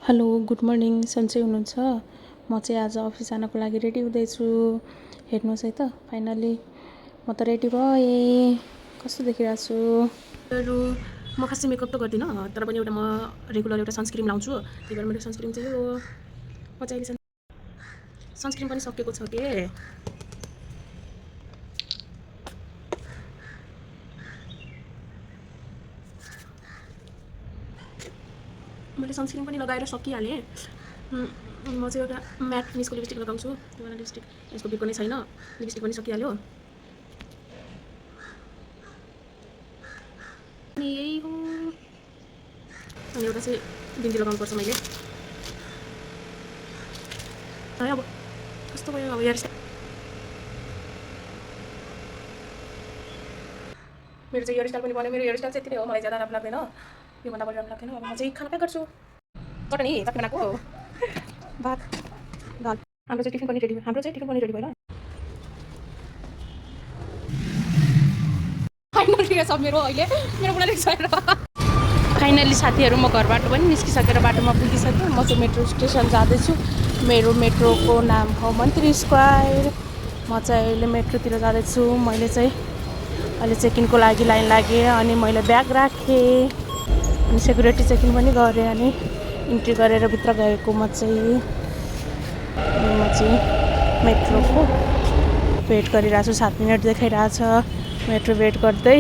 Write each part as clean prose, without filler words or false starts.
Hello good morning सन्चै हुनुहुन्छ। म चाहिँ आज अफिस जानको लागि रेडी हुँदैछु। हेर्नुहोस् है त फाइनली म त रेडी भएँ। कस्तो देखिरहेको छु म खासै मेकअप त गर्दिनँ, तर पनि एउटा म रेगुलर एउटा सनस्क्रिन लाउँछु। त्यही भएर मेरो सनस्क्रिन चाहिँ हो। म चाहिँ अहिले सनस्क्रिन पनि सकिएको छ के। मैले सनस्क्रिन पनि लगाएर सकिहालेँ। म चाहिँ एउटा म्याट फिनिसको लिपस्टिक लगाउँछु। त्यो वाला लिपस्टिक यसको बिर्को नै छैन। लिपस्टिक पनि सकिहाल्यो। अनि यही हो। अनि एउटा चाहिँ बिन्दी लगाउनुपर्छ मैले। अब कस्तो भयो अब हेयर स्टाइल। मेरो चाहिँ हेयर स्टाइल पनि बन्यो। मेरो हेयर स्टाइल चाहिँ यति नै हो। मलाई ज्यादा राम्रो लाग्दैन, योभन्दा बढी राम्रो लाग्दैन। अब म चाहिँ खाना प्याक गर्छु। चटनी कति बनाएको भात दाल। हाम्रो चाहिँ टिफिन पनि रेडी भयो ल। फाइनली सब मेरो अहिले मेरो बुढाले सकेर फाइनली साथीहरू म घरबाट पनि निस्किसकेर बाटोमा पुगिसकेँ। म चाहिँ मेट्रो स्टेसन जाँदैछु। मेरो मेट्रोको नाम हो मन्त्री स्क्वायर। म चाहिँ अहिले मेट्रोतिर जाँदैछु। मैले चाहिँ अहिले चेक इनको लागि लाइन लागेँ अनि मैले ब्याग राखेँ अनि सेक्युरिटी चेक इन पनि गरेँ अनि इन्ट्री गरेर भित्र गएको। म चाहिँ मेट्रोको वेट गरिरहेको छु। 7 मिनट देखाइरहेछ। मेट्रो वेट गर्दै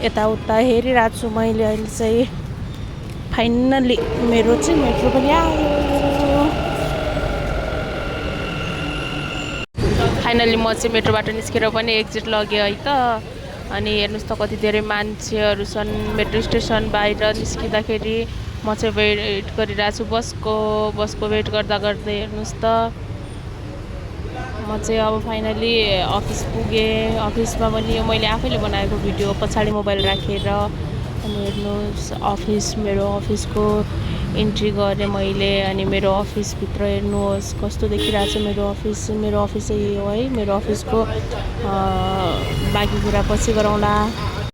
यताउता हेरिरहेको छु मैले। अहिले चाहिँ फाइनली मेरो चाहिँ मेट्रो पनि आयो। फाइनली म चाहिँ मेट्रोबाट निस्केर पनि एक्जिट लगेँ है त। अनि हेर्नुहोस् त कति धेरै मान्छेहरू छन् मेट्रो स्टेसन बाहिर निस्किँदाखेरि। म चाहिँ वेट गरिरहेको छु बसको वेट गर्दा गर्दै। हेर्नुहोस् त म चाहिँ अब फाइनली अफिस पुगेँ। अफिसमा पनि यो मैले आफैले बनाएको भिडियो पछाडि मोबाइल राखेर। अनि हेर्नुहोस् मेरो अफिसको इन्ट्री गरेँ मैले। अनि मेरो अफिसभित्र हेर्नुहोस् कस्तो देखिरहेको छ मेरो अफिस चाहिँ यही हो है। मेरो अफिसको बाँकी कुरा पछि गरौँला।